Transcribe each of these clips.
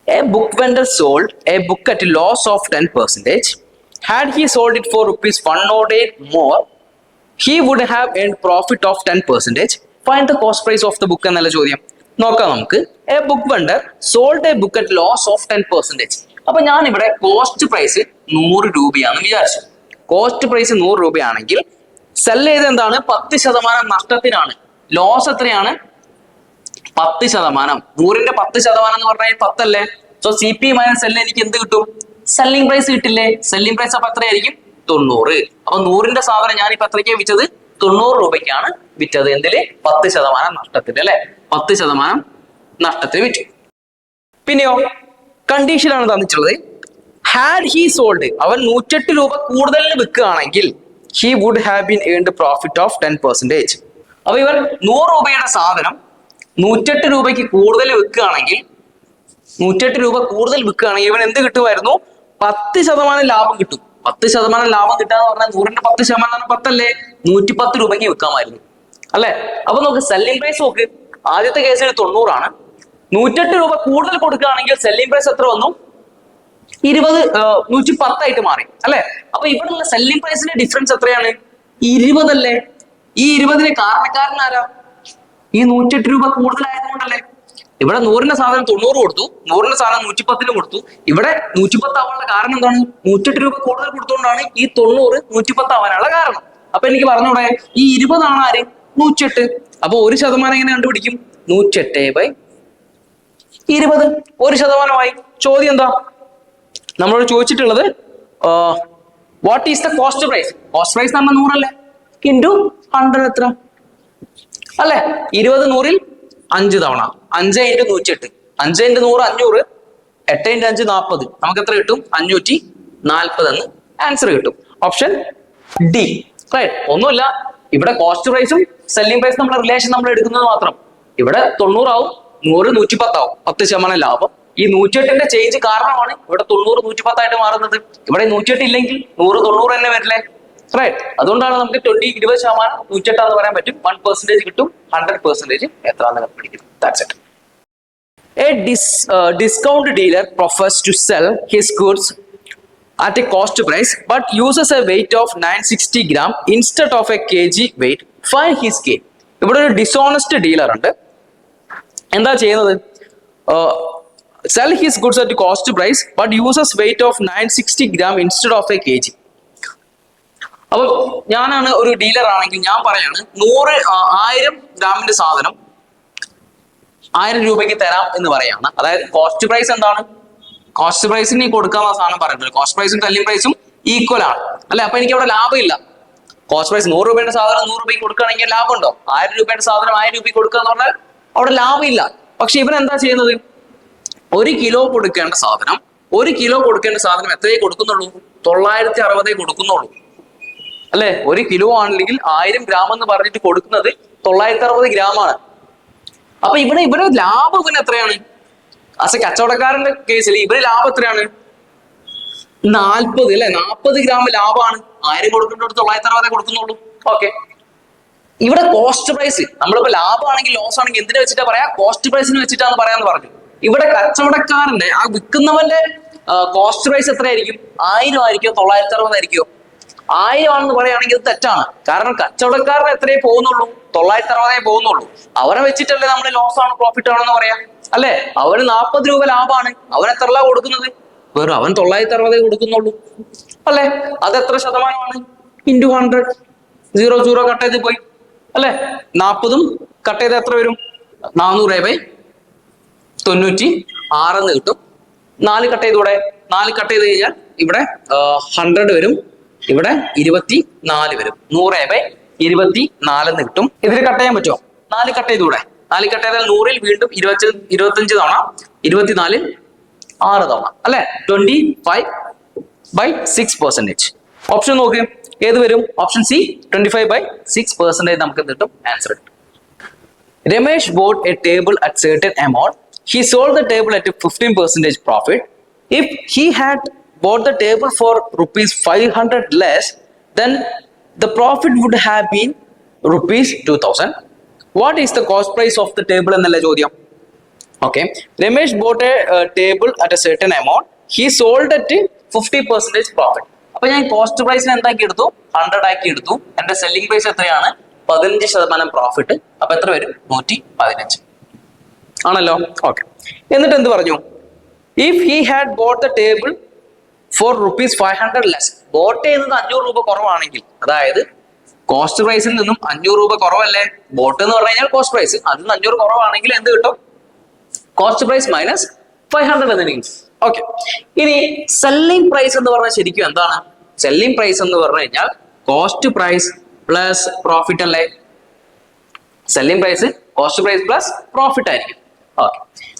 A book vendor sold a book at a loss of 10%. Had he sold it for rupees 108 more, he would have earned profit of 10%. Find the cost price of the book എന്നല്ല ചോദ്യം. നോക്കാം നമുക്ക്. A book vendor sold a book at loss of 10%. അപ്പൊ ഞാൻ ഇവിടെ cost price 100 രൂപയാണെന്ന് വിചാരിച്ചു. Cost price 100 രൂപയാണെങ്കിൽ cell ചെയ്ത് എന്താണ് 10% നഷ്ടത്തിനാണ്. ലോസ് എത്രയാണ്? 10%. 100ന്റെ 10% എന്ന് പറഞ്ഞാൽ 10 അല്ലേ? So C P minus L എനിക്ക് എന്ത് കിട്ടും? സെല്ലിംഗ് പ്രൈസ് കിട്ടില്ലേ? സെല്ലിംഗ് പ്രൈസ് അപ്പൊ എത്രയായിരിക്കും? 90. അപ്പൊ 100ന്റെ സാധനം ഞാൻ ഇപ്പൊ എത്രയ്ക്കാണ് വിറ്റത്? 90 രൂപയ്ക്കാണ് വിറ്റത്. എന്തില്? 10% നഷ്ടത്തിൽ അല്ലെ? 10% നഷ്ടത്തിൽ വിറ്റു. പിന്നെയോ കണ്ടീഷനാണ് തന്നിട്ടുള്ളത്. ഹാഡ് ഹി സോൾഡ്, അവൻ 108 രൂപ കൂടുതലിന് വിൽക്കുകയാണെങ്കിൽ he would have been earned profit of 10%. അപ്പൊ ഇവർ 100 രൂപയുടെ സാധനം 108 രൂപയ്ക്ക് കൂടുതൽ വിൽക്കുകയാണെങ്കിൽ 108 രൂപ കൂടുതൽ വിൽക്കുകയാണെങ്കിൽ ഇവൻ എന്ത് കിട്ടുമായിരുന്നു? 10% ലാഭം കിട്ടും. 10% ലാഭം കിട്ടാന്ന് പറഞ്ഞാൽ 100ന്റെ 10% 10 അല്ലേ? 110 രൂപയ്ക്ക് വിൽക്കാമായിരുന്നു അല്ലെ? അപ്പൊ നമുക്ക് സെല്ലിംഗ് പ്രൈസ് നോക്ക്. ആദ്യത്തെ കേസിൽ 90 ആണ്. 108 രൂപ കൂടുതൽ കൊടുക്കുകയാണെങ്കിൽ സെല്ലിംഗ് പ്രൈസ് എത്ര വന്നു? 110 ആയിട്ട് മാറി അല്ലെ? അപ്പൊ ഇവിടെയുള്ള സെല്ലിംഗ് പ്രൈസിന്റെ ഡിഫറൻസ് എത്രയാണ്? 20 അല്ലേ? ഈ 20ന് കാരണക്കാരൻ ആരാ? ഈ 108 രൂപ കൂടുതലായതുകൊണ്ടല്ലേ? ഇവിടെ 100ന്റെ സാധനം 90 കൊടുത്തു, 100ന്റെ സാധനം 110 കൊടുത്തു. ഇവിടെ 110 ആവാനുള്ള കാരണം എന്താണ്? 108 രൂപ കൂടുതൽ കൊടുത്തുകൊണ്ടാണ് ഈ 90 110 ആവാനുള്ള കാരണം. അപ്പൊ എനിക്ക് പറഞ്ഞൂടെ ഈ 20 ആണ് ആര്? 108. അപ്പൊ 1% എങ്ങനെ കണ്ടുപിടിക്കും? 108/20. 1%. ചോദ്യം എന്താ നമ്മളോട് ചോദിച്ചിട്ടുള്ളത്? What is the cost price? Cost price നമ്മൾ 100 അല്ലേ? ഇൻറ്റു 100 എത്ര അല്ലെ? 20 100ൽ 5 തവണ 5 × 108. 5 × 100 500. 8 × 5 40. നമുക്ക് എത്ര കിട്ടും? 540 എന്ന് ആൻസർ കിട്ടും. Option D right. ഒന്നുമില്ല, ഇവിടെ കോസ്റ്റ് പ്രൈസും സെല്ലിംഗ് പ്രൈസും നമ്മുടെ റിലേഷൻ നമ്മൾ എടുക്കുന്നത് മാത്രം. ഇവിടെ 90 ആവും, 100 110 ആവും. 10% ലാഭം. ഈ 108ന്റെ ചേഞ്ച് കാരണമാണ് ഇവിടെ 90 110 ആയിട്ട് മാറുന്നത്. ഇവിടെ 108 ഇല്ലെങ്കിൽ 100 90 തന്നെ വരില്ലേ? റൈറ്റ്. അതുകൊണ്ടാണ് നമുക്ക് 20% 108 എന്ന് പറയാൻ പറ്റും. 1% കിട്ടും. 100% എത്രയാണെന്ന് കണ്ടുപിടിക്കും. That's it. A discount dealer prefers to sell his goods at a cost price but uses a weight of 960 gram instead of a kg weight. Find his gain. ഇവിടെ ഒരു ഡിസോണസ്റ്റ് ഡീലർ ഉണ്ട്. എന്താ ചെയ്യുന്നത്? Sell his goods at cost price but uses weight of 960 gram instead of a kg. അപ്പൊ ഞാനാണ് ഒരു dealer ആണെങ്കിൽ ഞാൻ പറയാണ് 1000 ഗ്രാമിന്റെ സാധനം 1000 രൂപയ്ക്ക് തരാം എന്ന് പറയാണ്. അതായത് കോസ്റ്റ് പ്രൈസ് എന്താണ്? കോസ്റ്റ് പ്രൈസിന് കൊടുക്കാവുന്ന സാധനം പറയുന്നത്. കോസ്റ്റ് പ്രൈസും സെല്ലിംഗ് പ്രൈസും ഈക്വൽ ആണ് അല്ലെ? അപ്പൊ എനിക്ക് അവിടെ ലാഭമില്ല. കോസ്റ്റ് പ്രൈസ് 100 രൂപയുടെ സാധനം 100 രൂപയ്ക്ക് കൊടുക്കുകയാണെങ്കിൽ ലാഭമുണ്ടോ? 1000 രൂപയുടെ സാധനം 1000 രൂപയ്ക്ക് കൊടുക്കുക എന്ന് പറഞ്ഞാൽ അവിടെ ലാഭമില്ല. പക്ഷെ ഇവൻ എന്താ ചെയ്യുന്നത്? 1 കിലോ കൊടുക്കേണ്ട സാധനം 1 കിലോ കൊടുക്കേണ്ട സാധനം എത്രയേ കൊടുക്കുന്നുള്ളൂ? 960 കൊടുക്കുന്നുള്ളൂ അല്ലെ? 1 കിലോ ആണെങ്കിൽ 1000 ഗ്രാം എന്ന് പറഞ്ഞിട്ട് കൊടുക്കുന്നത് 960 ഗ്രാമാണ്. അപ്പൊ ഇവിടെ ലാഭം ഇവന് എത്രയാണ്? ആസ് എ കച്ചവടക്കാരന്റെ കേസിൽ ഇവര് ലാഭം എത്രയാണ്? 40 അല്ലെ? 40 ഗ്രാം ലാഭമാണ്. 1000 കൊടുക്കേണ്ടത് 960 കൊടുക്കുന്നുള്ളൂ. ഓക്കെ. ഇവിടെ കോസ്റ്റ് പ്രൈസ് നമ്മളിപ്പോ ലാഭമാണെങ്കിൽ ലോസ് ആണെങ്കിൽ എന്തിനെ വെച്ചിട്ടാ പറയാ? കോസ്റ്റ് പ്രൈസിന് വെച്ചിട്ടാണ് പറയാന്ന് പറഞ്ഞു. ഇവിടെ കച്ചവടക്കാരന്റെ ആ വിൽക്കുന്നവന്റെ കോസ്റ്റ് പ്രൈസ് എത്രയായിരിക്കും? 1000 ആയിരിക്കോ 960 ആയിരിക്കോ? 1000 ആണെന്ന് പറയുകയാണെങ്കിൽ ഇത് തെറ്റാണ്. കാരണം കച്ചവടക്കാരന് എത്രയേ പോകുന്നുള്ളൂ? 960 പോകുന്നുള്ളൂ. അവരെ വെച്ചിട്ടല്ലേ നമ്മൾ ലോസ് ആണ് പ്രോഫിറ്റ് ആണെന്ന് പറയാം അല്ലെ? അവന് 40 രൂപ ലാഭമാണ്. അവൻ എത്ര കൊടുക്കുന്നത്? വെറും അവൻ 960 കൊടുക്കുന്നുള്ളൂ അല്ലെ? അത് എത്ര ശതമാനമാണ്? ഇൻറ്റു 100. 0 കട്ട് ചെയ്ത് പോയി അല്ലെ? 40ഉം കട്ട് ചെയ്ത് എത്ര വരും? 400/96 എന്ന് കിട്ടും. 4 കട്ട് ചെയ്തൂടെ? 4 കട്ട് ചെയ്ത് കഴിഞ്ഞാൽ ഇവിടെ 100 വരും, ഇവിടെ 24 വരും. 100/24 എന്ന് കിട്ടും. ഇതിൽ കട്ട് ചെയ്യാൻ പറ്റുമോ? 4 കട്ട് ചെയ്തൂടെ? 4 കട്ട് ചെയ്താൽ 100ൽ വീണ്ടും 25 തവണ, 24ൽ 6 തവണ അല്ലെ? 25/6%. ഓപ്ഷൻ നോക്ക്, ഏത് വരും? ഓപ്ഷൻ സി 25/6% നമുക്ക് കിട്ടും. ആൻസർ കിട്ടും. Ramesh bought a table at certain amount. He sold the table at a 15% profit. If he had bought the table for rupees 500 less, then the profit would have been rupees 2000. What is the cost price of the table എന്നല്ല ചോദ്യം. Okay. Ramesh bought a table at a certain amount. He sold at 50% profit. അപ്പൊ ഞാൻ cost പ്രൈസിന് എന്താക്കി എടുത്തു? 100 ആക്കി എടുത്തു. എന്റെ സെല്ലിംഗ് പ്രൈസ് എത്രയാണ്? 15% പ്രോഫിറ്റ്. അപ്പൊ എത്ര വരും? 115 ആണല്ലോ. ഓക്കെ. എന്നിട്ട് എന്ത് പറഞ്ഞു? If he had bought the table for ₹500 less, bought ചെയ്യുന്നത് 500 രൂപ കുറവാണെങ്കിൽ, അതായത് കോസ്റ്റ് പ്രൈസിൽ നിന്നും 500 രൂപ കുറവല്ലേ? ബോട്ട് എന്ന് പറഞ്ഞു കഴിഞ്ഞാൽ കോസ്റ്റ് പ്രൈസ്, അതിൽ 500 കുറവാണെങ്കിൽ എന്ത് കിട്ടും? കോസ്റ്റ് പ്രൈസ് മൈനസ് 500 എന്ന് കിട്ടും. ഓക്കെ. ഇനി സെല്ലിംഗ് പ്രൈസ് എന്ന് പറഞ്ഞാൽ ശരിക്കും എന്താണ്? സെല്ലിംഗ് പ്രൈസ് എന്ന് പറഞ്ഞു കഴിഞ്ഞാൽ കോസ്റ്റ് പ്രൈസ് പ്ലസ് പ്രോഫിറ്റ് അല്ലേ? Selling price cost price plus profit ആയിരിക്കും. ഓക്കെ.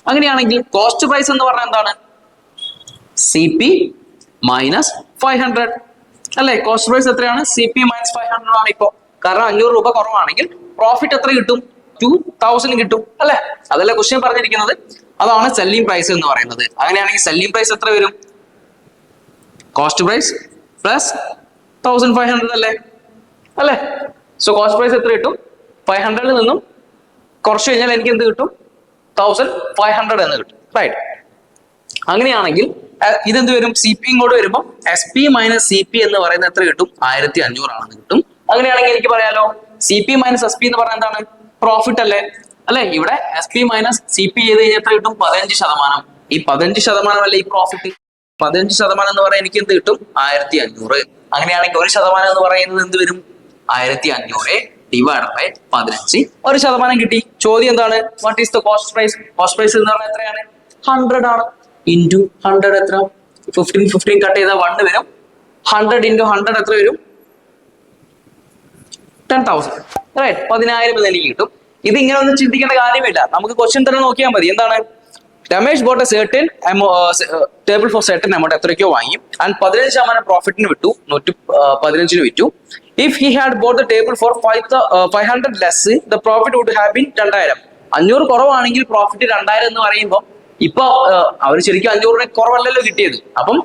അങ്ങനെയാണെങ്കിൽ കോസ്റ്റ് പ്രൈസ് എന്ന് പറഞ്ഞാൽ എന്താണ്? CP മൈനസ് 500 അല്ലെ? കോസ്റ്റ് പ്രൈസ് എത്രയാണ്? CP മൈനസ് 500 ആണ് ഇപ്പോ. കാരണം 500 രൂപ കുറവാണെങ്കിൽ പ്രോഫിറ്റ് എത്ര കിട്ടും? 2000 കിട്ടും അല്ലെ? അതല്ലേ ക്വസ്റ്റ്യൻ പറഞ്ഞിരിക്കുന്നത്. അതാണ് സെല്ലിംഗ് പ്രൈസ് എന്ന് പറയുന്നത്. അങ്ങനെയാണെങ്കിൽ സെല്ലിംഗ് പ്രൈസ് എത്ര വരും? കോസ്റ്റ് പ്രൈസ് പ്ലസ് 1500 അല്ലേ? അല്ലേ? സോ കോസ്റ്റ് പ്രൈസ് എത്ര കിട്ടും? 500 നിന്നും കുറച്ച് കഴിഞ്ഞാൽ എനിക്ക് എന്ത് കിട്ടും? 1500 എന്ന് കിട്ടും. റൈറ്റ്. അങ്ങനെയാണെങ്കിൽ ഇതെന്ത് വരും? CP ഇങ്ങോട്ട് വരുമ്പോൾ SP മൈനസ് CP എന്ന് പറയുന്നത് എത്ര കിട്ടും? 1500 ആണെന്ന് കിട്ടും. അങ്ങനെയാണെങ്കിൽ എനിക്ക് പറയാലോ CP മൈനസ് SP എന്ന് പറഞ്ഞാൽ എന്താണ്? പ്രോഫിറ്റ് അല്ലേ? അല്ലെ? ഇവിടെ SP മൈനസ് CP ചെയ്ത് കഴിഞ്ഞാൽ എത്ര കിട്ടും? 15%. ഈ 15% അല്ലേ ഈ പ്രോഫിറ്റ്? 15% എന്ന് പറയാൻ എനിക്ക് എന്ത് കിട്ടും? 1500. അങ്ങനെയാണെങ്കിൽ 1% എന്ന് പറയുന്നത് എന്ത് വരും? 1500 ഡിവൈഡ് ബൈ 15. 1% കിട്ടി. ചോദ്യം എന്താണ്? What is the cost price? Cost price എന്ന് പറഞ്ഞാൽ എത്രയാണ്? 100 ആണ്. ഇൻറ്റു 100 എത്ര? 15 കട്ട് ചെയ്താൽ 1 വരും. 100 ഇൻറ്റു 100 എത്ര വരും? 10,000. റൈറ്റ്. 10,000 എന്ന് എനിക്ക് കിട്ടും. ഇത് ഇങ്ങനെ ഒന്നും ചിന്തിക്കേണ്ട കാര്യമില്ല. നമുക്ക് ക്വസ്റ്റ്യൻ തന്നെ നോക്കിയാൽ മതി. എന്താണ്? Ramesh bought a certain table for certain amount എത്രയ്ക്കോ വാങ്ങി ആൻഡ് 15% പ്രോഫിറ്റിന് വിട്ടു. 115 വിറ്റു. If he had bought the table for 500 less the profit would have been 2000. 500 കുറവാണെങ്കിൽ പ്രോഫിറ്റ് 2000 എന്ന് പറയുമ്പോൾ ഇപ്പൊ അവർ ശരിക്കും 500 കുറവല്ലല്ലോ കിട്ടിയത്. അപ്പം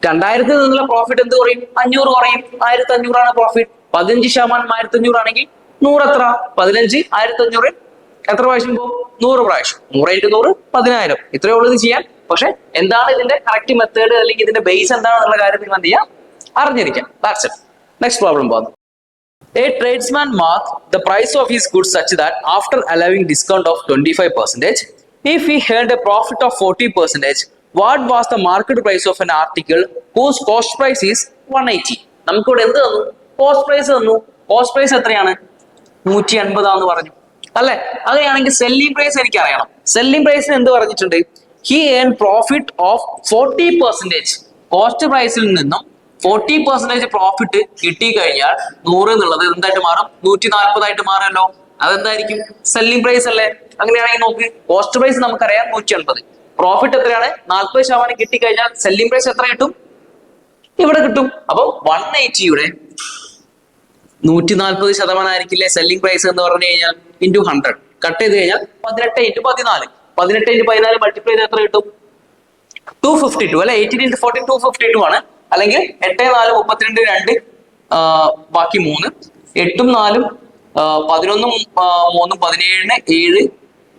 2000 നിന്നുള്ള പ്രോഫിറ്റ് എന്ത് കുറയും? 500 കുറയും. 1500 ആണ് പ്രോഫിറ്റ്. 15% 1500 ആണെങ്കിൽ 100 എത്ര? 15 1500 എത്ര പ്രാവശ്യം പോകും? 100 പ്രാവശ്യം. 100 × 100 10,000. ഇത്രയേ ഉള്ളൂ ഇത് ചെയ്യാൻ. പക്ഷെ എന്താണ് ഇതിന്റെ കറക്റ്റ് മെത്തേഡ് അല്ലെങ്കിൽ ഇതിന്റെ ബേസ് എന്താണെന്നുള്ള കാര്യത്തിൽ എന്ത് ചെയ്യാം? അറിഞ്ഞിരിക്കാം. That's it. Next problem പോകുന്നു. A tradesman marked the price of his goods such that after allowing discount of 25%, if he earned a profit of 40%, what was the market price of an article whose cost price is 180? നമുക്കിവിടെ എന്ത് തന്നു? Cost price തന്നു. Cost price എത്രയാണ്? 180 ആണെന്ന് പറഞ്ഞു അല്ലെ? അങ്ങനെയാണെങ്കിൽ selling price എനിക്ക് അറിയണം. സെല്ലിംഗ് പ്രൈസിന് എന്ത് പറഞ്ഞിട്ടുണ്ട്? He earn profit of 40%. Cost പ്രൈസിൽ നിന്നും 40% പ്രോഫിറ്റ് കിട്ടിക്കഴിഞ്ഞാൽ 100 എന്നുള്ളത് എന്തായിട്ട് മാറും? 140 ആയിട്ട് മാറുമല്ലോ. അതെന്തായിരിക്കും? സെല്ലിംഗ് പ്രൈസ് അല്ലേ? അങ്ങനെയാണെങ്കിൽ നോക്ക്, കോസ്റ്റ് പ്രൈസ് നമുക്കറിയാം 180. പ്രോഫിറ്റ് എത്രയാണ്? 40% കിട്ടിക്കഴിഞ്ഞാൽ സെല്ലിംഗ് പ്രൈസ് എത്ര കിട്ടും? ഇവിടെ കിട്ടും. അപ്പൊ 180യുടെ 140% ആയിരിക്കില്ലേ സെല്ലിംഗ് പ്രൈസ് എന്ന് പറഞ്ഞു കഴിഞ്ഞാൽ? ഇൻറ്റു 100 കട്ട് ചെയ്ത് കഴിഞ്ഞാൽ 18 × 14. 18 × 14 മൾട്ടിപ്ലൈ ചെയ്ത് എത്ര കിട്ടും? 252 അല്ലെ? 18 × 40 252 ആണ്. അല്ലെങ്കിൽ 8 4 32 2 ബാക്കി 3 8 4 11 3 17 7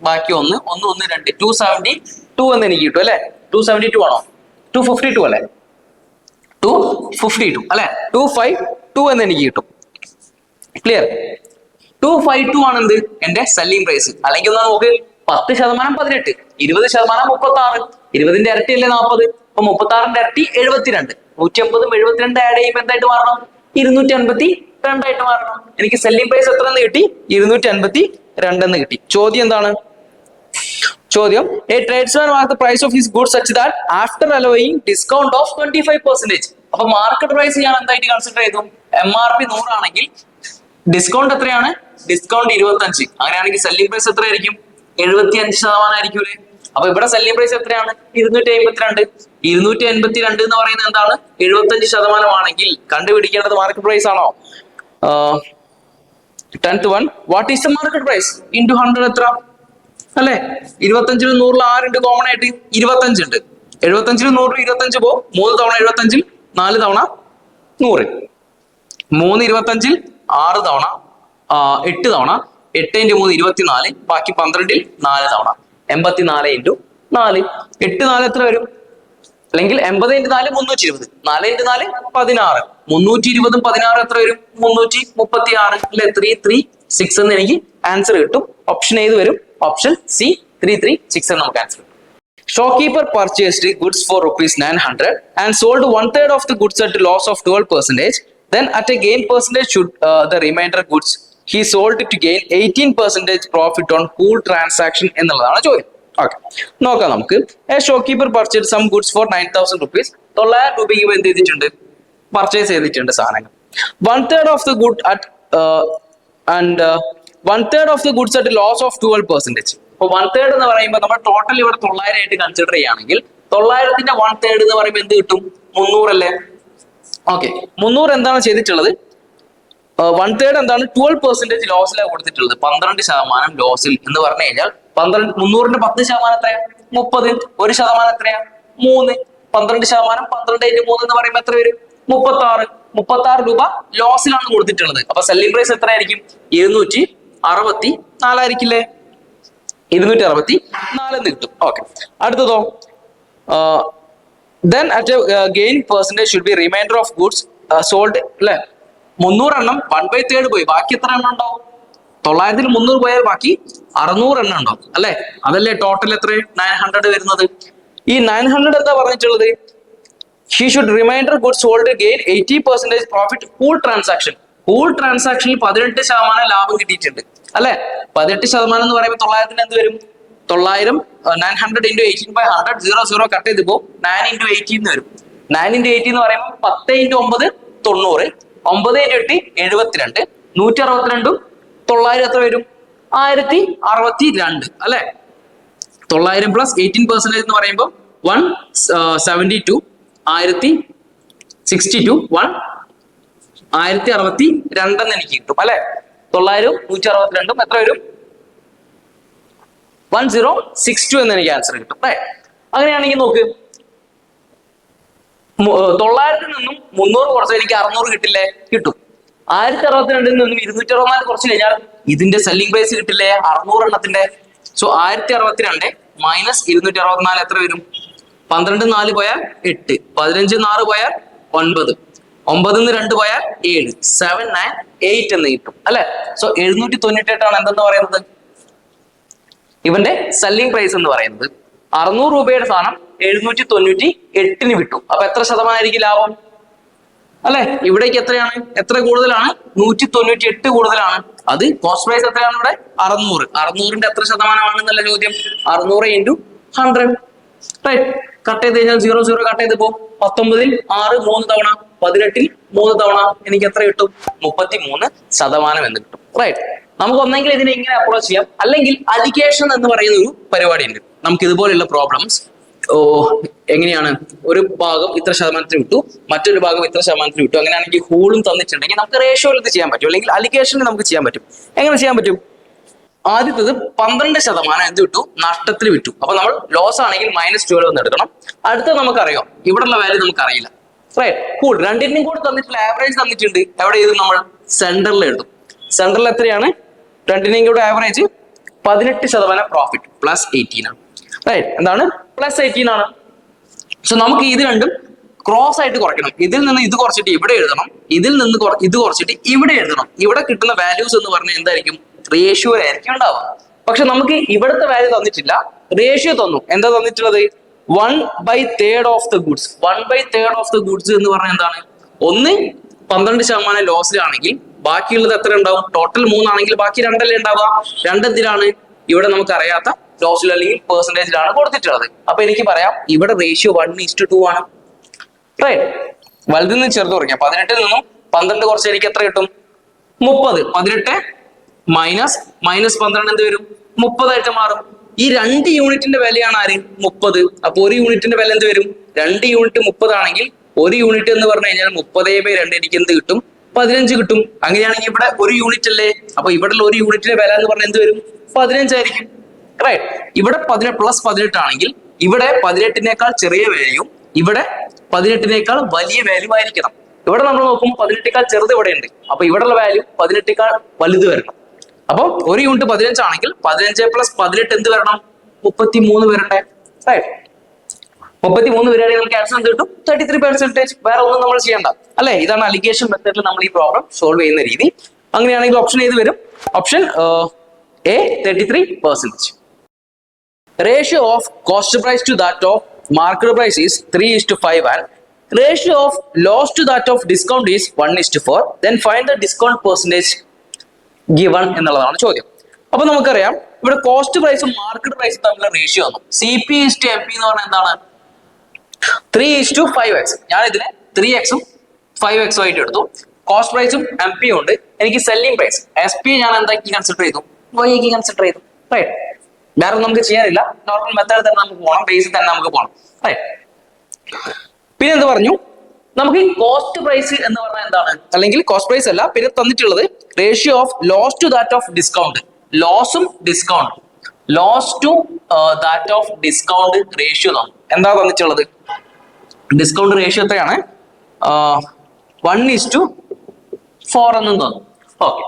ബാക്കി 1 1 1 2 272 എന്ന് എനിക്ക് കിട്ടും അല്ലെ? 272 ആണോ? 252 അല്ലെ? 252 അല്ലെ? 252 എന്ന് എനിക്ക് കിട്ടും. ക്ലിയർ? 252 ആണ് എന്ത്? എന്റെ സെല്ലിംഗ് പ്രൈസ്. അല്ലെങ്കിൽ ഒന്ന് നോക്ക്, 10% 18, 20% 36, 20ന്റെ ഇരട്ടി അല്ലേ 40. അപ്പൊ 36ന്റെ ഇരട്ടി 72. 150 72 ആഡ് ചെയ്യുമ്പോൾ എന്തായിട്ട് മാറണം? 252 ആയിട്ട് മാറണം. എനിക്ക് സെല്ലിംഗ് പ്രൈസ് എത്ര എന്ന് കിട്ടി? 252 എന്ന് കിട്ടി. ചോദ്യം എന്താണ്? ചോദ്യം, a tradesman marked the price of his goods such that after allowing discount of 25%. അപ്പൊ മാർക്കറ്റ് പ്രൈസ് ഞാൻ എന്തായിട്ട് കൺസിഡർ ചെയ്തു? MRP 100 ആണെങ്കിൽ ഡിസ്കൗണ്ട് എത്രയാണ്? ഡിസ്കൗണ്ട് 25. അങ്ങനെയാണെങ്കിൽ സെല്ലിംഗ് പ്രൈസ് എത്രയായിരിക്കും? 75% ആയിരിക്കൂലേ? അപ്പൊ ഇവിടെ സെല്ലിംഗ് പ്രൈസ് എത്രയാണ്? 282. 282 എന്ന് പറയുന്നത് എന്താണ്? 75% ആണെങ്കിൽ കണ്ടുപിടിക്കേണ്ടത് മാർക്കറ്റ് പ്രൈസ് ആണോ? 10th one, what is the market price into 100 എത്ര അല്ലെ? 25 100 6 ഉണ്ട് കോമൺ ആയിട്ട് 25 ഉണ്ട്. 75 100 25 പോകും. 3 തവണ 75 4 തവണ 100. 3 25 6 തവണ 8 തവണ 8 × 3 24. ബാക്കി 12 4 തവണ. 84 ഇൻറ്റു 4. 8 4 എത്ര വരും? അല്ലെങ്കിൽ 80 ഇൻറ്റു 4 320. 4 ഇൻറ്റു 4 16. 320 16 എത്ര വരും? 336 അല്ലെ? 336 എന്ന് എനിക്ക് ആൻസർ കിട്ടും. ഓപ്ഷൻ ഏത് വരും? ഓപ്ഷൻ സി 336 എന്ന് നമുക്ക് ആൻസർ കിട്ടും. Shopkeeper purchased goods for rupees 900 and sold 1/3 of the goods at a loss of 12%. Then at a gain percentage should the remainder goods he sold to gain 18% profit on whole transaction എന്നുള്ളതാണ് ചോദ്യം. Okay, നോക്കാം നമുക്ക്. A shopkeeper purchased some goods for 9,000 rupees. 900 രൂപയ്ക്ക് എന്ത് ചെയ്തിട്ടുണ്ട്? Purchase ചെയ്തിട്ടുണ്ട് സാധനങ്ങൾ. 1/3 of the good at and 1/3 of the goods at a loss of 12%. അപ്പൊ 1/3 എന്ന് പറയുമ്പോൾ നമ്മൾ ടോട്ടൽ ഇവിടെ 900 ആയിട്ട് കൺസിഡർ ചെയ്യുകയാണെങ്കിൽ 900ന്റെ 1/3 എന്ന് പറയുമ്പോൾ എന്ത് കിട്ടും? 300 അല്ലേ? ഓക്കെ, 300 എന്താണ് ചെയ്തിട്ടുള്ളത്? 1/3 എന്താണ്? 12% ലോസിലാണ് കൊടുത്തിട്ടുള്ളത്. 12% ലോസിൽ എന്ന് പറഞ്ഞു കഴിഞ്ഞാൽ 300ന്റെ 10% എത്രയാ? 30. 1% എത്രയാ? 3. 12% 12 × 3 എന്ന് പറയുമ്പോൾ എത്ര വരും? 36 രൂപ ലോസിലാണ് കൊടുത്തിട്ടുള്ളത്. അപ്പൊ സെല്ലിംഗ് പ്രൈസ് എത്ര ആയിരിക്കും? 264 ആയിരിക്കില്ലേ? 264 എന്ന് കിട്ടും. Okay, അടുത്തതോ? Then at a gain percentage should be remainder of goods sold. അല്ലെ? 300 എണ്ണം 1/3 പോയി, ബാക്കി എത്ര എണ്ണം ഉണ്ടാവും? 900 300 പോയാൽ ബാക്കി 600 എണ്ണം ഉണ്ടാവും അല്ലെ? അതല്ലേ ടോട്ടൽ എത്ര? 900 വരുന്നത്. ഈ 900 എന്താ പറഞ്ഞിട്ടുള്ളത്? He should remainder goods sold to gain 80% profit whole transaction. Whole transactionൽ 18% ലാഭം കിട്ടിയിട്ടുണ്ട് അല്ലെ? 18% എന്ന് പറയുമ്പോൾ 900 എന്ത് വരും? 900 900 × 18/100 00 കട്ട് ചെയ്ത് പോകും. 9 × 18 എന്ന് വരും. 9 × 18 എന്ന് പറയുമ്പോൾ 10 × 9 90. 9 × 8 72. 162 900 എത്ര വരും? 1062 അല്ലെ? 900 പ്ലസ് 18% എന്ന് പറയുമ്പോൾ 172 1062 1062 എന്ന് എനിക്ക് കിട്ടും അല്ലെ? 900 162 എത്ര വരും? 1062 എന്ന് എനിക്ക് ആൻസർ കിട്ടും. അങ്ങനെയാണെങ്കിൽ നോക്ക്, 900 നിന്നും 300 കുറച്ച് എനിക്ക് 600 കിട്ടില്ലേ? കിട്ടും. 1062 നിന്നും 264 കുറച്ച് കഴിഞ്ഞാൽ ഇതിന്റെ സെല്ലിംഗ് പ്രൈസ് കിട്ടില്ലേ? 600 എണ്ണത്തിന്റെ. സോ 1062 മൈനസ് 264 എത്ര വരും? 12 4 പോയാൽ 8, 15 4 പോയാൽ 9, 9 2 പോയാൽ 7, 7 9 8 എന്ന് കിട്ടും അല്ലെ? സോ 798 ആണ് എന്തെന്ന് പറയുന്നത്? ഇവന്റെ സെല്ലിംഗ് പ്രൈസ് എന്ന് പറയുന്നത്. 600 രൂപയുടെ സാധനം 798 വിട്ടു. അപ്പൊ എത്ര ശതമാനമായിരിക്കും ലാഭം അല്ലെ? ഇവിടേക്ക് എത്രയാണ്? എത്ര കൂടുതലാണ്? 198 കൂടുതലാണ്. അത് കോസ്റ്റ് പ്രൈസ് എത്രയാണ് ഇവിടെ? 600. 600ന്റെ എത്ര ശതമാനമാണെന്നല്ല ചോദ്യം. 600 × 100 റൈറ്റ്. കട്ട് ചെയ്ത് കഴിഞ്ഞാൽ 00 കട്ട് ചെയ്ത് പോകും. 19ൽ 6 3 തവണ, 18ൽ 3 തവണ എനിക്ക് എത്ര കിട്ടും? 33% എന്ന് കിട്ടും. റൈറ്റ്. നമുക്ക് ഒന്നെങ്കിൽ ഇതിനെ ഇങ്ങനെ അപ്രോച്ച് ചെയ്യാം, അല്ലെങ്കിൽ അലിഗേഷൻ എന്ന് പറയുന്ന ഒരു പരിപാടി ഉണ്ട്. നമുക്ക് ഇതുപോലെയുള്ള പ്രോബ്ലംസ് എങ്ങനെയാണ്? ഒരു ഭാഗം ഇത്ര ശതമാനത്തിന് വിട്ടു, മറ്റൊരു ഭാഗം ഇത്ര ശതമാനത്തിന് വിട്ടു. അങ്ങനെയാണെങ്കിൽ ഹോളും തന്നിട്ടുണ്ടെങ്കിൽ നമുക്ക് റേഷ്യോയിൽ ഇത് ചെയ്യാൻ പറ്റും, അല്ലെങ്കിൽ അലിഗേഷനിൽ നമുക്ക് ചെയ്യാൻ പറ്റും. എങ്ങനെ ചെയ്യാൻ പറ്റും? ആദ്യത്തത് 12% എന്ത് വിട്ടു? നഷ്ടത്തിൽ വിട്ടു. അപ്പൊ നമ്മൾ ലോസ് ആണെങ്കിൽ -12 എന്ന് എടുക്കണം. അടുത്തത് നമുക്കറിയാം, ഇവിടെയുള്ള വാല്യൂ നമുക്ക് അറിയില്ല. റൈറ്റ്. കൂൾ രണ്ടിനും കൂടി തന്നിട്ടുള്ള ആവറേജ് തന്നിട്ടുണ്ട്. എവിടെ എഴുതും? നമ്മൾ സെന്ററിൽ എഴുതും. സെന്ററിൽ എത്രയാണ്? രണ്ടിനെയും കൂടെ ആവറേജ് 18% പ്രോഫിറ്റ് പ്ലസ് 18 ആണ്. റൈറ്റ്. എന്താണ്? പ്ലസ് 18 ആണ്. സോ നമുക്ക് ഇത് രണ്ടും ക്രോസ് ആയിട്ട് കുറയ്ക്കണം. ഇതിൽ നിന്ന് ഇത് കുറച്ചിട്ട് ഇവിടെ എഴുതണം, ഇതിൽ നിന്ന് ഇത് കുറച്ചിട്ട് ഇവിടെ എഴുതണം. ഇവിടെ കിട്ടുന്ന വാല്യൂസ് എന്ന് പറഞ്ഞാൽ എന്തായിരിക്കും? റേഷ്യോ ആയിരിക്കും ഉണ്ടാവുക. പക്ഷെ നമുക്ക് ഇവിടുത്തെ വാല്യൂ തന്നിട്ടില്ല, റേഷ്യോ തന്നു. എന്താ തന്നിട്ടുള്ളത്? 1/3 of the goods. 1/3 of the goods എന്ന് പറഞ്ഞാൽ എന്താണ്? ഒന്ന് 12% ലോസിലാണെങ്കിൽ ബാക്കിയുള്ളത് എത്ര ഉണ്ടാവും? ടോട്ടൽ 3 ആണെങ്കിൽ ബാക്കി 2 അല്ലേ ഉണ്ടാവുക? 2 എന്തിനാണ്? ഇവിടെ നമുക്ക് അറിയാത്ത ലോസിൽ അല്ലെങ്കിൽ പെർസെന്റേജിലാണ് കൊടുത്തിട്ടുള്ളത്. അപ്പൊ എനിക്ക് പറയാം ഇവിടെ റേഷ്യോ 1:2 ആണ്. റൈറ്റ്. വലുതിൽ നിന്ന് ചെറുത് കുറയ്ക്കാം. 18ൽ നിന്നും 12 കുറച്ച് എനിക്ക് എത്ര കിട്ടും? 30. 18 മൈനസ് -12 എന്ത് വരും? 30 ആയിട്ട് മാറും. ഈ 2 യൂണിറ്റിന്റെ വിലയാണ് ആര്? 30. അപ്പൊ 1 യൂണിറ്റിന്റെ വില എന്ത് വരും? 2 യൂണിറ്റ് 30 ആണെങ്കിൽ 1 യൂണിറ്റ് എന്ന് പറഞ്ഞു കഴിഞ്ഞാൽ 30/2 എനിക്ക് എന്ത് കിട്ടും? 15 കിട്ടും. അങ്ങനെയാണെങ്കിൽ ഇവിടെ 1 യൂണിറ്റ് അല്ലേ? അപ്പൊ ഇവിടെ 1 യൂണിറ്റിന്റെ വില എന്ന് പറഞ്ഞാൽ എന്ത് വരും? 15 ആയിരിക്കും. റൈറ്റ്. ഇവിടെ 18 + 18 ആണെങ്കിൽ ഇവിടെ 18നേക്കാൾ ചെറിയ വാല്യൂ, ഇവിടെ 18നേക്കാൾ വലിയ വാല്യൂ ആയിരിക്കണം. ഇവിടെ നമ്മൾ നോക്കുമ്പോൾ 18നേക്കാൾ ചെറുത് ഇവിടെ ഉണ്ട്. അപ്പൊ ഇവിടെയുള്ള വാല്യൂ 18നേക്കാൾ വലുത് വരണം. അപ്പൊ 1 യൂണിറ്റ് 15 ആണെങ്കിൽ 15 + 18 എന്ത് വരണം? 33 വരണ്ടേ? റൈറ്റ്, 33 വരികയാണെങ്കിൽ നമുക്ക് ആൻസർ എന്ത് കിട്ടും? 33%. വേറെ ഒന്നും നമ്മൾ ചെയ്യണ്ട അല്ലെ? ഇതാണ് അലിഗേഷൻ മെത്തേഡിൽ നമ്മൾ ഈ പ്രോബ്ലം സോൾവ് ചെയ്യുന്ന രീതി. അങ്ങനെയാണെങ്കിൽ ഓപ്ഷൻ ഏത് വരും? Option A 33%. Ratio of cost price to that of market price is 3:5 and ratio of loss to that of discount is 1:4. Then find the discount percentage given എന്നുള്ളതാണ് ചോദ്യം. അപ്പൊ നമുക്കറിയാം ഇവിടെ കോസ്റ്റ് പ്രൈസും മാർക്കറ്റ് പ്രൈസും തമ്മിലുള്ള റേഷ്യോ ആണ് CP/MP എന്ന് പറഞ്ഞാൽ എന്താണ്? 3:5x. ഞാൻ ഇതിനെ 3x-ഉം 5x-ഉം ആയിട്ട് എടുത്തു. കോസ്റ്റ് പ്രൈസും MP ഉണ്ട്. എനിക്ക് സെല്ലിംഗ് പ്രൈസ് SP ഞാൻ എന്താക്കി കൺസിഡർ ചെയ്തു? Y കൺസിഡർ ചെയ്തു. റൈറ്റ്, വേറെ നമുക്ക് ചെയ്യാനില്ല. നോർമൽ മെത്തേഡ് തന്നെ നമുക്ക് പോകണം, ബേസിൽ തന്നെ നമുക്ക് പോകണം. റൈറ്റ്, പിന്നെ എന്ത് പറഞ്ഞു? നമുക്ക് ഈ കോസ്റ്റ് പ്രൈസ് എന്ന് പറഞ്ഞാൽ എന്താണ്? അല്ലെങ്കിൽ കോസ്റ്റ് പ്രൈസ് അല്ല, പിന്നെ തന്നിട്ടുള്ളത് ratio of loss to that of discount. ലോസും discount, loss to that of discount ratio ആണ്. എന്താ തന്നിട്ടുള്ളത്? ഡിസ്കൗണ്ട് റേഷ്യോ എത്രയാണ്? 1:4 എന്നും തോന്നുന്നു. ഓക്കെ,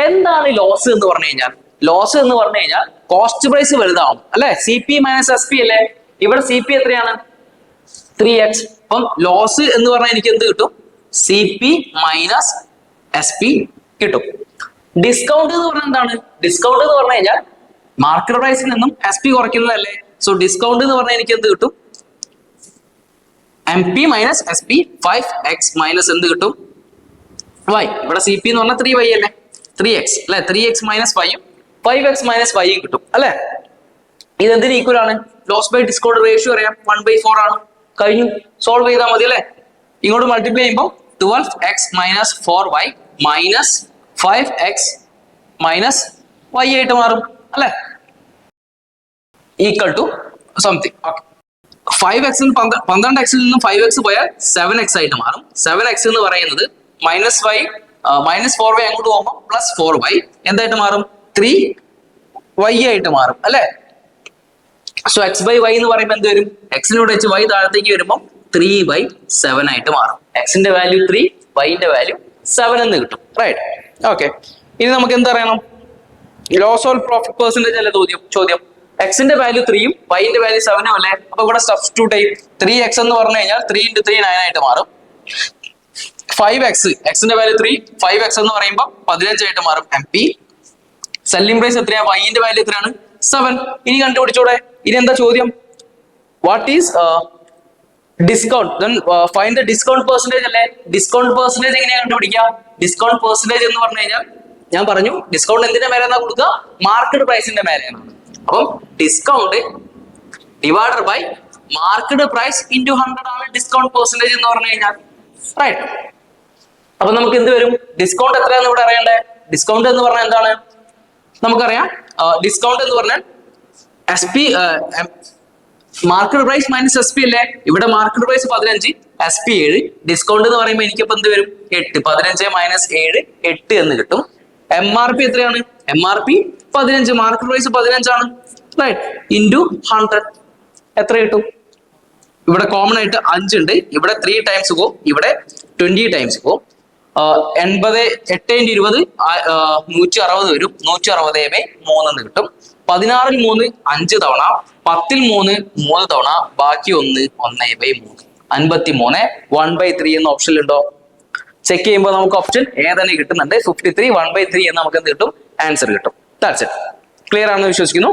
എന്താണ് ലോസ് എന്ന് പറഞ്ഞു കഴിഞ്ഞാൽ? ലോസ് എന്ന് പറഞ്ഞു കഴിഞ്ഞാൽ കോസ്റ്റ് പ്രൈസ് വലുതാവും അല്ലെ? CP - SP അല്ലേ? ഇവിടെ CP എത്രയാണ്? 3x. അപ്പം ലോസ് എന്ന് പറഞ്ഞാൽ എനിക്ക് എന്ത് കിട്ടും? CP - SP കിട്ടും. ഡിസ്കൗണ്ട് എന്ന് പറഞ്ഞാൽ എന്താണ്? ഡിസ്കൗണ്ട് എന്ന് പറഞ്ഞു കഴിഞ്ഞാൽ മാർക്കറ്റ് പ്രൈസിൽ നിന്നും SP കുറയ്ക്കുന്നതല്ലേ? സോ ഡിസ്കൗണ്ട് എന്ന് പറഞ്ഞാൽ എനിക്ക് എന്ത് കിട്ടും? MP - SP 5x മൈനസ് എന്ത് കിട്ടും? y. ഇവിടെ CP എന്ന് പറഞ്ഞാൽ 3y അല്ലേ? 3x അല്ലെ? 3x - 5 5x - y കിട്ടും അല്ലെ? ഇതെന്തിന് ഈക്വൽ ആണ്? ലോസ് ബൈ ഡിസ്കൗണ്ട് റേഷ്യോ അറിയാം, 1/4 ആണ്. കഴിഞ്ഞു, സോൾവ് ചെയ്താൽ മതി അല്ലെ? ഇങ്ങോട്ട് മൾട്ടിപ്ലൈ ചെയ്യുമ്പോൾ 12x - 4y minus 5x minus y ആയിട്ട് മാറും അല്ലെ? Equal to something. 5x 12x നിന്നും 5x പോയാൽ 7x ആയിട്ട് മാറും. 7x എന്ന് പറയുന്നത് -4y അങ്ങോട്ട് പോകുമ്പോൾ +4y എന്തായിട്ട് മാറും? 3y ആയിട്ട് മാറും അല്ലെ? സോ x/y എന്ന് പറയുമ്പോൾ എന്ത് വരും? x-നോട് വെച്ച് y താഴത്തേക്ക് വരുമ്പോൾ 3/7 ആയിട്ട് മാറും. x-ന്റെ വാല്യൂ 3, y-ന്റെ വാല്യൂ 7 എന്ന് കിട്ടും. Right, okay. ഇനി നമുക്ക് എന്തറിയണം? ലോസ് ഓൾ പ്രോഫിറ്റ് പെർസെന്റേജ് അല്ലേ ചോദ്യം? x-ന്റെ വാല്യൂ 3ഉം y-ന്റെ വാല്യൂ 7ഉം അല്ലേ? അപ്പൊ ഇവിടെ സബ്സ്റ്റിറ്റ്യൂട്ട് ചെയ്യും. 3x എന്ന് പറഞ്ഞു കഴിഞ്ഞാൽ 3 × 3 9 ആയിട്ട് മാറും. 5x, x-ന്റെ വാല്യൂ 3, 5x എന്ന് പറയുമ്പോൾ 15 ആയിട്ട് മാറും. MP സെല്ലിംഗ് പ്രൈസ് എത്രയാ? y-ന്റെ വാല്യൂ എത്രയാണ്? 7. ഇനി കണ്ടുപിടിച്ചോടെ. ഇനി എന്താ ചോദ്യം? What is discount? Then find the discount percentage അല്ലേ? ഡിസ്കൗണ്ട് പെർസെന്റേജ് എങ്ങനെയാ കണ്ടുപിടിക്കുക? ഡിസ്കൗണ്ട് പെർസെന്റേജ് എന്ന് പറഞ്ഞു കഴിഞ്ഞാൽ ഞാൻ പറഞ്ഞു ഡിസ്കൗണ്ട് എന്തിന്റെ മേലെ എന്നാ കൊടുക്കുക? മാർക്കറ്റ് പ്രൈസിന്റെ മേലെയാണ്. അപ്പം discount divided by market price into 100 ആണ് ഡിസ്കൗണ്ട് പെർസെന്റേജ് എന്ന് പറഞ്ഞു കഴിഞ്ഞാൽ. റൈറ്റ്, അപ്പൊ നമുക്ക് എന്ത് വരും? ഡിസ്കൗണ്ട് എത്രയാന്ന് ഇവിടെ അറിയണ്ടേ? ഡിസ്കൗണ്ട് എന്ന് പറഞ്ഞാൽ എന്താണ്? നമുക്കറിയാം ഡിസ്കൗണ്ട് എന്ന് പറഞ്ഞാൽ SP market price minus SP അല്ലേ? ഇവിടെ മാർക്കറ്റ് പ്രൈസ് 15, SP 7. ഡിസ്കൗണ്ട് എന്ന് പറയുമ്പോൾ എനിക്കിപ്പോ എന്ത് വരും? 8. 15 - 7 8 എന്ന് കിട്ടും. MRP എത്രയാണ്? MRP 15, മാർക്കറ്റ് പ്രൈസ് 15 ആണ്. റൈറ്റ്, ഇൻറ്റു 100 എത്ര കിട്ടും? ഇവിടെ കോമൺ ആയിട്ട് 5 ഉണ്ട്. ഇവിടെ 3 ടൈംസ് പോകും, ഇവിടെ 20 ടൈംസ് പോകും. 80 8 × 20 160 വരും. 160/3 എന്ന് കിട്ടും. 16-ൽ 3 5 തവണ, 10-ൽ 3 3 തവണ, ബാക്കി 1 1/3. 53 1/3 എന്ന ഓപ്ഷനിൽ ഉണ്ടോ? ചെക്ക് ചെയ്യുമ്പോൾ നമുക്ക് ഓപ്ഷൻ എ തന്നെ കിട്ടുന്നുണ്ട്. 53 1/3 എന്ന് നമുക്ക് എന്ത് കിട്ടും? ആൻസർ കിട്ടും. That's it. ക്ലിയർ ആണെന്ന് വിശ്വസിക്കുന്നു.